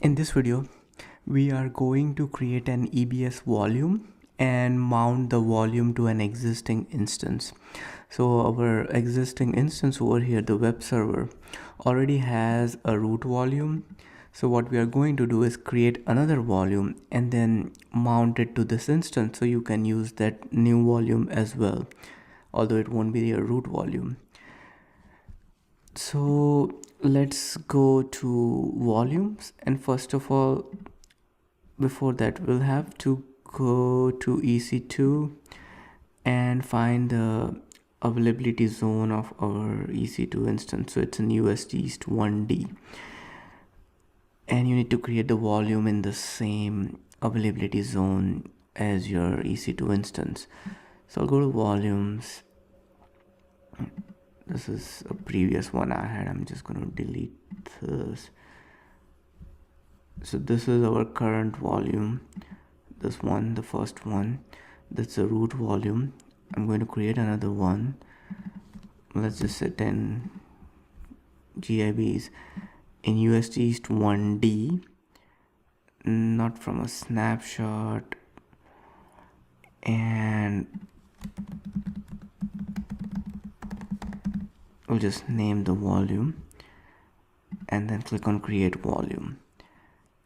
In this video, we are going to create an EBS volume and mount the volume to an existing instance. So our existing instance over here, the web server, already has a root volume. So what we are going to do is create another volume and then mount it to this instance so you can use that new volume as well, although it won't be your root volume. So let's go to volumes, and first of all, before that, we'll have to go to EC2 and find the availability zone of our EC2 instance. So it's in US East 1D, and you need to create the volume in the same availability zone as your EC2 instance. So I'll go to volumes. This is a previous one I had. I'm just going to delete this. So this is our current volume, this one, the first one. That's a root volume. I'm going to create another one. Let's just set 10 GIBs in USD East 1D, not from a snapshot, and we'll just name the volume and then click on create volume.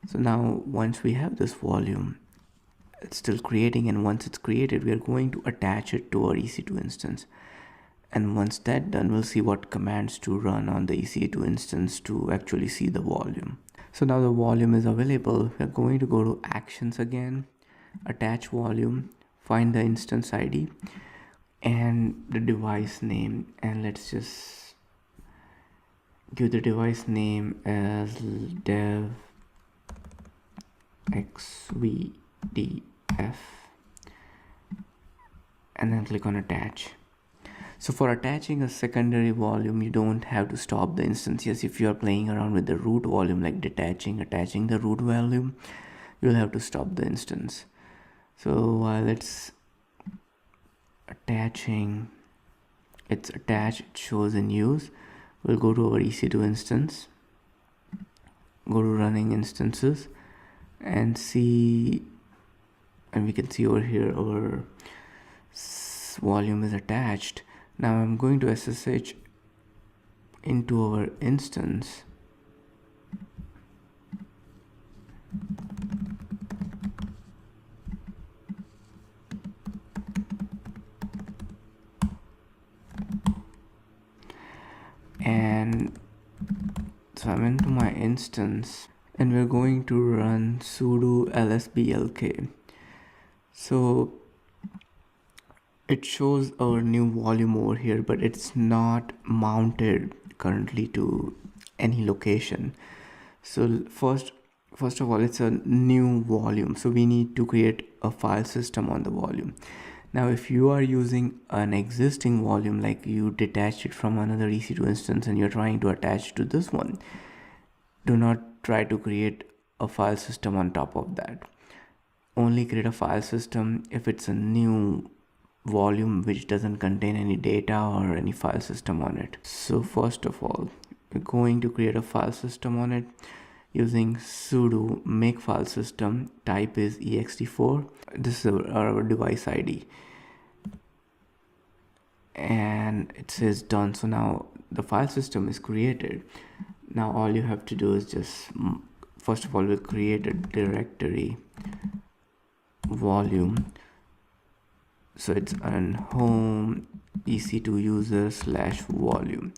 So now once we have this volume, it's still creating, and once it's created, we are going to attach it to our EC2 instance. And once that's done, we'll see what commands to run on the EC2 instance to actually see the volume. So now the volume is available. We're going to go to actions again, attach volume, find the instance ID and the device name, and let's just give the device name as dev xvdf, and then click on attach. So for attaching a secondary volume, you don't have to stop the instance. Yes, if you are playing around with the root volume, like attaching the root volume, you'll have to stop the instance. So while it's attaching, it's attached, it shows in use, we'll go to our EC2 instance, go to running instances, and see, and we can see over here our volume is attached. Now I'm going to SSH into our instance, and so I'm into my instance, and we're going to run sudo lsblk. So it shows our new volume over here, but it's not mounted currently to any location. So first of all, it's a new volume, so we need to create a file system on the volume. Now if you are using an existing volume, like you detached it from another EC2 instance and you're trying to attach to this one, do not try to create a file system on top of that. Only create a file system if it's a new volume which doesn't contain any data or any file system on it. So first of all, we're going to create a file system on it using sudo make file system. Type is ext4. This is our device ID, and it says done. So now the file system is created. Now all you have to do is just, first of all, we'll create a directory volume. So it's on home EC2 user / volume.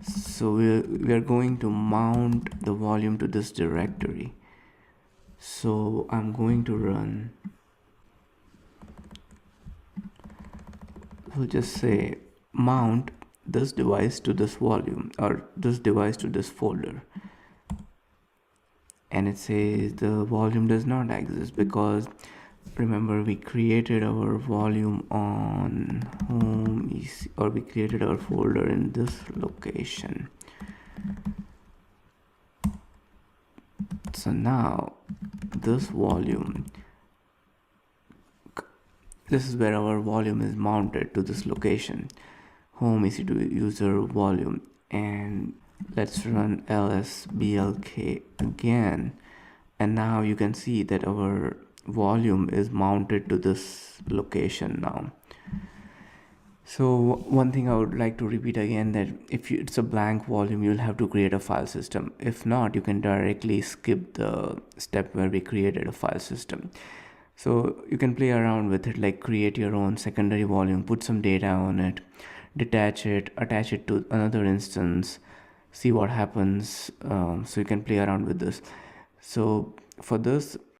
So we are going to mount the volume to this directory. So I'm going to run, we'll just say mount this device to this volume, or this device to this folder, and it says the volume does not exist because remember we created our volume on home EC, or we created our folder in this location. So now this volume, this is where our volume is mounted, to this location, home EC2 user volume. And let's run lsblk again, and now you can see that our volume is mounted to this location now. So one thing I would like to repeat again, that if it's a blank volume, you'll have to create a file system. If not, you can directly skip the step where we created a file system. So you can play around with it, like create your own secondary volume, put some data on it, detach it, attach it to another instance, see what happens. So you can play around with this. So for this,